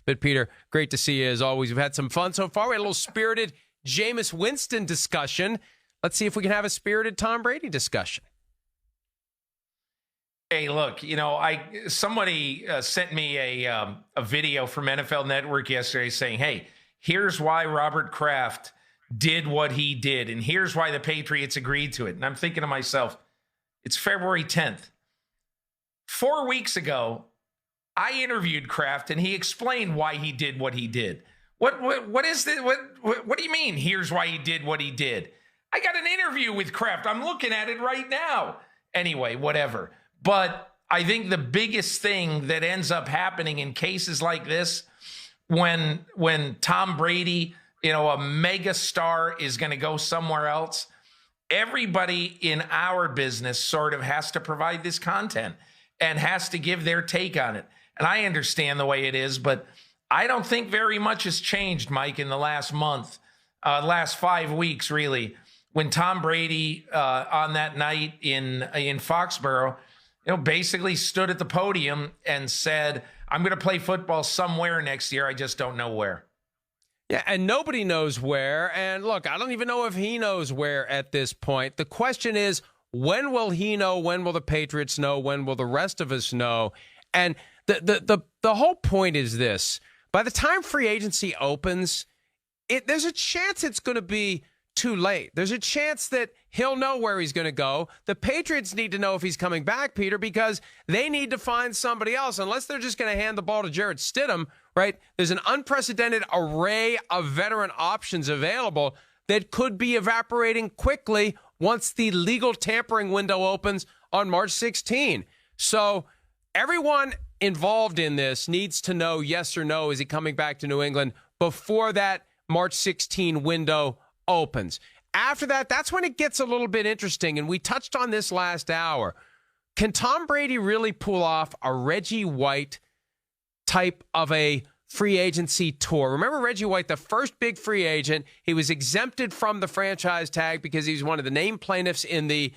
But Peter, great to see you as always. We've had some fun so far. We had a little spirited Jameis Winston discussion. Let's see if we can have a spirited Tom Brady discussion. Hey, look, somebody sent me a video from NFL Network yesterday saying, hey, here's why Robert Kraft did what he did, and here's why the Patriots agreed to it. And I'm thinking to myself, it's February 10th. 4 weeks ago, I interviewed Kraft, and he explained why he did what he did. What is this? What do you mean, here's why he did what he did? I got an interview with Kraft. I'm looking at it right now. Anyway, whatever. But I think the biggest thing that ends up happening in cases like this, when Tom Brady, a mega star, is going to go somewhere else, everybody in our business sort of has to provide this content and has to give their take on it. And I understand the way it is, but I don't think very much has changed, Mike, in the last month, last 5 weeks, really, when Tom Brady on that night in Foxborough, basically stood at the podium and said, I'm going to play football somewhere next year. I just don't know where. Yeah, and nobody knows where. And look, I don't even know if he knows where at this point. The question is, when will he know? When will the Patriots know? When will the rest of us know? And the whole point is this. By the time free agency opens, there's a chance it's going to be too late. There's a chance that he'll know where he's going to go. The Patriots need to know if he's coming back, Peter, because they need to find somebody else. Unless they're just going to hand the ball to Jarrett Stidham, right? There's an unprecedented array of veteran options available that could be evaporating quickly once the legal tampering window opens on March 16. So everyone involved in this needs to know yes or no, is he coming back to New England before that March 16 window opens. After that, that's when it gets a little bit interesting, and we touched on this last hour. Can Tom Brady really pull off a Reggie White type of a free agency tour? Remember Reggie White, the first big free agent? He was exempted from the franchise tag because he was one of the named plaintiffs in the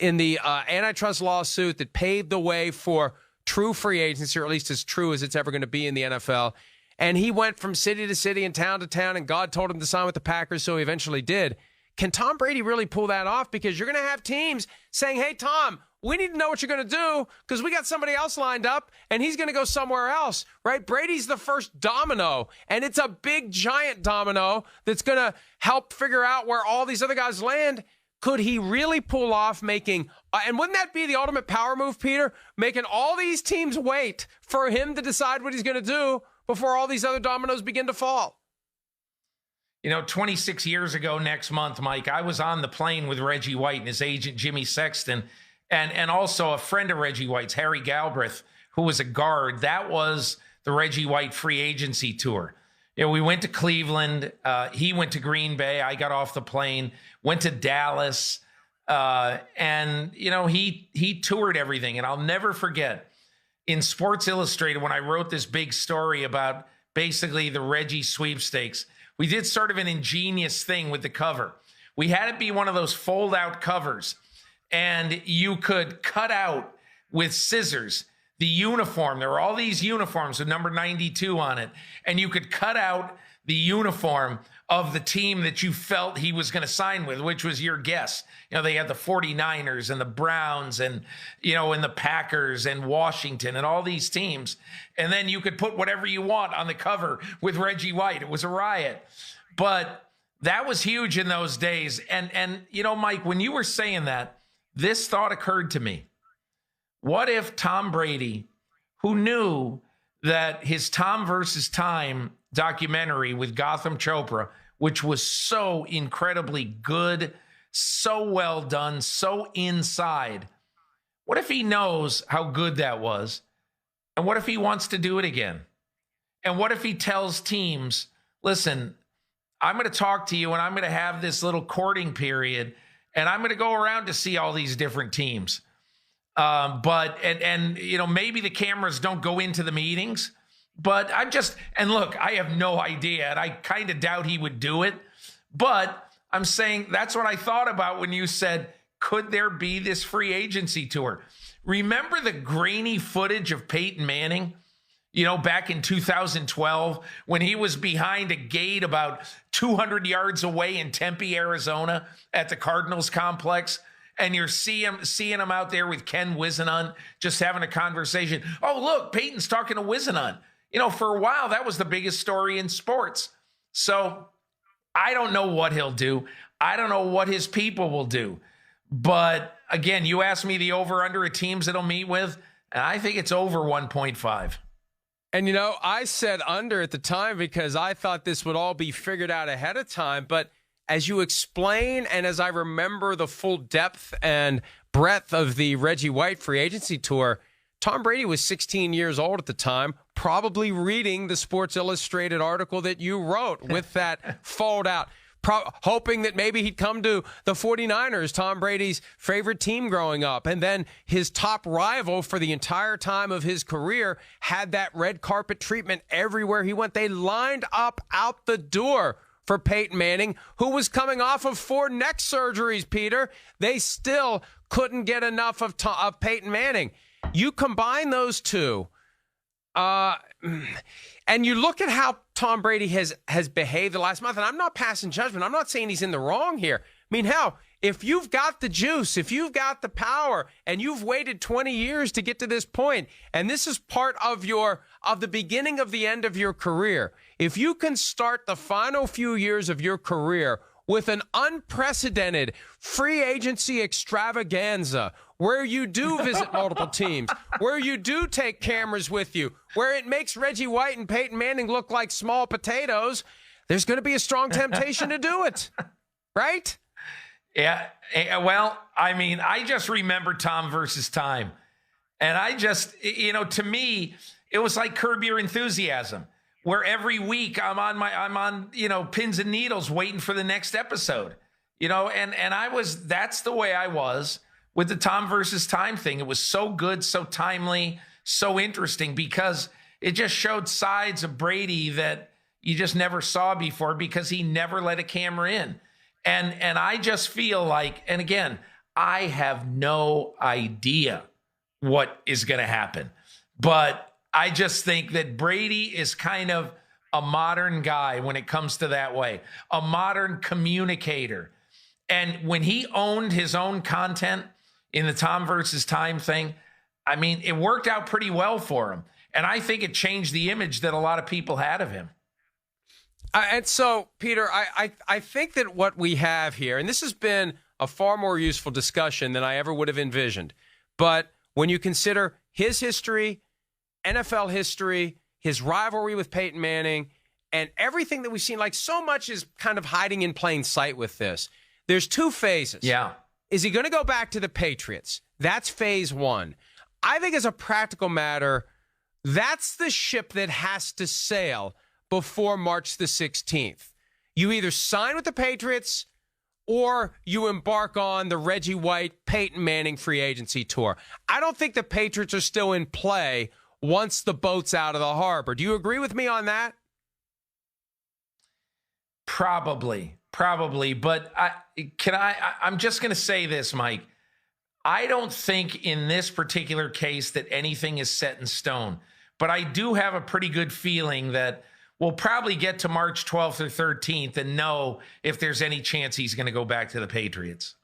antitrust lawsuit that paved the way for true free agency, or at least as true as it's ever going to be in the NFL. And he went from city to city and town to town, and God told him to sign with the Packers, so he eventually did. Can Tom Brady really pull that off? Because you're going to have teams saying, hey, Tom, we need to know what you're going to do because we got somebody else lined up, and he's going to go somewhere else, right? Brady's the first domino, and it's a big, giant domino that's going to help figure out where all these other guys land. Could he really pull off making, and wouldn't that be the ultimate power move, Peter? Making all these teams wait for him to decide what he's going to do before all these other dominoes begin to fall. 26 years ago next month, Mike, I was on the plane with Reggie White and his agent, Jimmy Sexton, and also a friend of Reggie White's, Harry Galbraith, who was a guard. That was the Reggie White free agency tour. We went to Cleveland. He went to Green Bay. I got off the plane, went to Dallas, and he toured everything. And I'll never forget, in Sports Illustrated, when I wrote this big story about basically the Reggie sweepstakes, we did sort of an ingenious thing with the cover. We had it be one of those fold-out covers, and you could cut out with scissors the uniform. There were all these uniforms with number 92 on it, and you could cut out the uniform of the team that you felt he was going to sign with, which was your guess. They had the 49ers and the Browns and, and the Packers and Washington and all these teams. And then you could put whatever you want on the cover with Reggie White. It was a riot. But that was huge in those days. And Mike, when you were saying that, this thought occurred to me. What if Tom Brady, who knew that his Tom versus Time documentary with Gotham Chopra, which was so incredibly good, so well done, so inside, what if he knows how good that was? And what if he wants to do it again? And what if he tells teams, listen, I'm going to talk to you and I'm going to have this little courting period and I'm going to go around to see all these different teams. But maybe the cameras don't go into the meetings, but look, I have no idea, and I kind of doubt he would do it, but I'm saying that's what I thought about when you said, could there be this free agency tour? Remember the grainy footage of Peyton Manning? Back in 2012, when he was behind a gate about 200 yards away in Tempe, Arizona, at the Cardinals complex, and you're seeing him out there with Ken Whisenhunt, just having a conversation. Oh, look, Peyton's talking to Whisenhunt. For a while, that was the biggest story in sports. So I don't know what he'll do. I don't know what his people will do. But again, you asked me the over-under of teams that he'll meet with, and I think it's over 1.5. And, I said under at the time because I thought this would all be figured out ahead of time. But as you explain and as I remember the full depth and breadth of the Reggie White free agency tour, Tom Brady was 16 years old at the time, probably reading the Sports Illustrated article that you wrote with that fold out. Hoping that maybe he'd come to the 49ers, Tom Brady's favorite team growing up. And then his top rival for the entire time of his career had that red carpet treatment everywhere he went. They lined up out the door for Peyton Manning, who was coming off of 4 neck surgeries, Peter. They still couldn't get enough of Peyton Manning. You combine those two, and you look at how Tom Brady has behaved the last month, and I'm not passing judgment. I'm not saying he's in the wrong here. I mean, hell, if you've got the juice, if you've got the power, and you've waited 20 years to get to this point, and this is part of the beginning of the end of your career, if you can start the final few years of your career with an unprecedented free agency extravaganza where you do visit multiple teams, where you do take cameras with you, where it makes Reggie White and Peyton Manning look like small potatoes, there's going to be a strong temptation to do it, right? Yeah. Well, I mean, I just remember Tom versus Time. And I just, to me, it was like Curb Your Enthusiasm, where every week I'm on pins and needles waiting for the next episode, and that's the way I was with the Tom versus Time thing. It was so good, so timely, so interesting because it just showed sides of Brady that you just never saw before because he never let a camera in. And I just feel like, and again, I have no idea what is going to happen, but I just think that Brady is kind of a modern guy when it comes to that way, a modern communicator. And when he owned his own content in the Tom versus Time thing, I mean, it worked out pretty well for him. And I think it changed the image that a lot of people had of him. And so, Peter, I think that what we have here, and this has been a far more useful discussion than I ever would have envisioned, but when you consider his history, NFL history, his rivalry with Peyton Manning, and everything that we've seen, like so much is kind of hiding in plain sight with this. There's 2 phases. Yeah. Is he going to go back to the Patriots? That's phase 1. I think as a practical matter, that's the ship that has to sail before March the 16th. You either sign with the Patriots or you embark on the Reggie White, Peyton Manning free agency tour. I don't think the Patriots are still in play once the boat's out of the harbor. Do you agree with me on that? Probably. But I'm just going to say this, Mike. I don't think in this particular case that anything is set in stone, but I do have a pretty good feeling that we'll probably get to March 12th or 13th and know if there's any chance he's going to go back to the Patriots.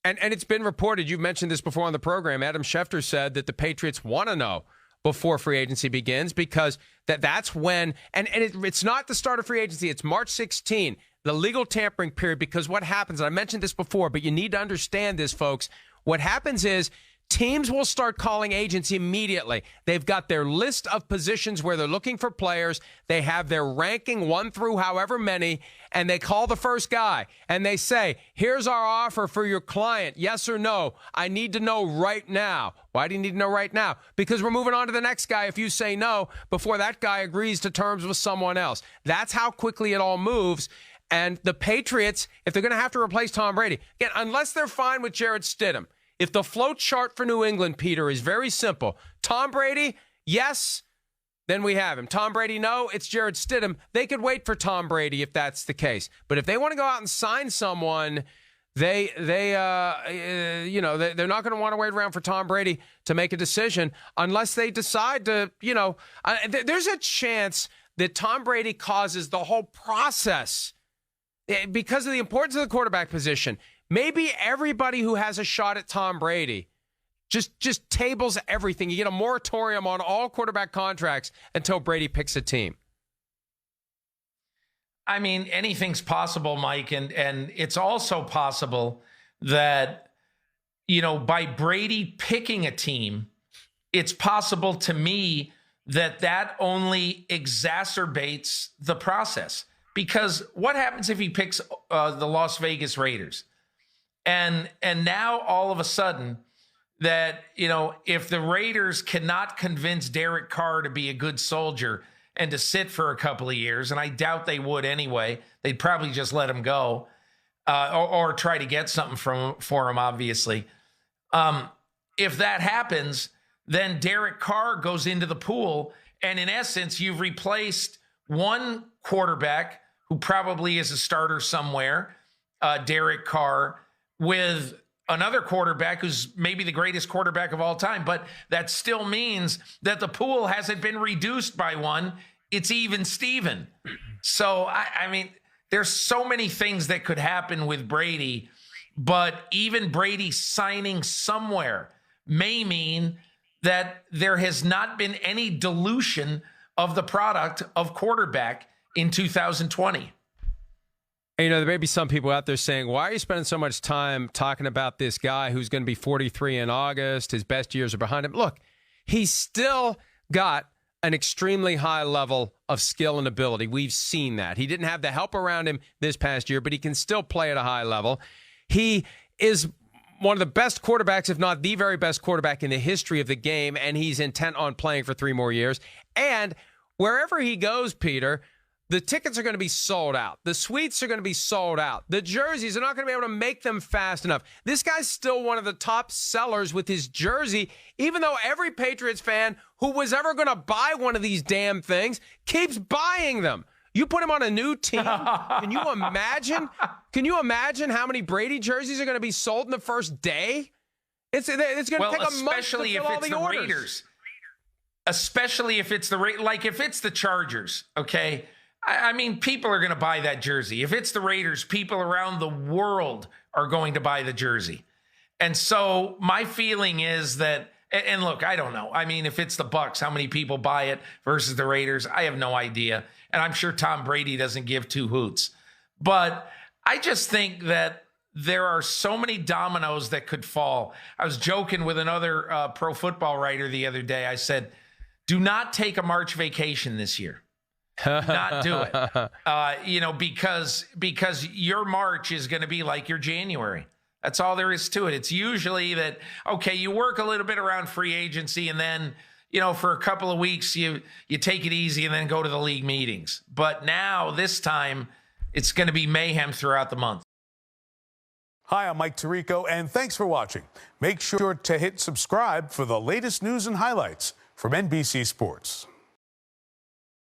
And it's been reported, you've mentioned this before on the program, Adam Schefter said that the Patriots want to know before free agency begins because that's when, and it's not the start of free agency, it's March 16, the legal tampering period, because what happens, and I mentioned this before, but you need to understand this, folks, what happens is teams will start calling agents immediately. They've got their list of positions where they're looking for players. They have their ranking 1 through however many, and they call the first guy, and they say, here's our offer for your client, yes or no. I need to know right now. Why do you need to know right now? Because we're moving on to the next guy if you say no before that guy agrees to terms with someone else. That's how quickly it all moves. And the Patriots, if they're going to have to replace Tom Brady, again, unless they're fine with Jarrett Stidham, if the flow chart for New England, Peter, is very simple, Tom Brady, yes, then we have him. Tom Brady, no, it's Jarrett Stidham. They could wait for Tom Brady if that's the case. But if they want to go out and sign someone, they're not going to want to wait around for Tom Brady to make a decision unless they decide to, there's a chance that Tom Brady causes the whole process because of the importance of the quarterback position. Maybe everybody who has a shot at Tom Brady just tables everything. You get a moratorium on all quarterback contracts until Brady picks a team. I mean, anything's possible, Mike, and it's also possible that, by Brady picking a team, it's possible to me that only exacerbates the process. Because what happens if he picks the Las Vegas Raiders? And now all of a sudden that, if the Raiders cannot convince Derek Carr to be a good soldier and to sit for a couple of years, and I doubt they would anyway, they'd probably just let him go or try to get something for him, obviously. If that happens, then Derek Carr goes into the pool, and in essence, you've replaced one quarterback who probably is a starter somewhere, Derek Carr, with another quarterback who's maybe the greatest quarterback of all time. But that still means that the pool hasn't been reduced by one. It's even Steven. So, I mean, there's so many things that could happen with Brady, but even Brady signing somewhere may mean that there has not been any dilution of the product of quarterback in 2020. There may be some people out there saying, why are you spending so much time talking about this guy who's going to be 43 in August? His best years are behind him. Look, he's still got an extremely high level of skill and ability. We've seen that. He didn't have the help around him this past year, but he can still play at a high level. He is one of the best quarterbacks, if not the very best quarterback in the history of the game, and he's intent on playing for 3 more years. And wherever he goes, Peter, the tickets are going to be sold out. The suites are going to be sold out. The jerseys are not going to be able to make them fast enough. This guy's still one of the top sellers with his jersey, even though every Patriots fan who was ever going to buy one of these damn things keeps buying them. You put him on a new team. Can you imagine? Can you imagine how many Brady jerseys are going to be sold in the first day? It's going to take a month to fill all the orders. Raiders. Especially if it's the like if it's the Chargers, okay? I mean, people are going to buy that jersey. If it's the Raiders, people around the world are going to buy the jersey. And so my feeling is that, and look, I don't know. I mean, if it's the Bucs, how many people buy it versus the Raiders? I have no idea. And I'm sure Tom Brady doesn't give 2 hoots. But I just think that there are so many dominoes that could fall. I was joking with another pro football writer the other day. I said, do not take a March vacation this year. Not do it, because your March is going to be like your January. That's all there is to it. It's usually that, okay, you work a little bit around free agency and then, for a couple of weeks, you take it easy and then go to the league meetings. But now this time it's going to be mayhem throughout the month. Hi, I'm Mike Tirico, and thanks for watching. Make sure to hit subscribe for the latest news and highlights from NBC Sports.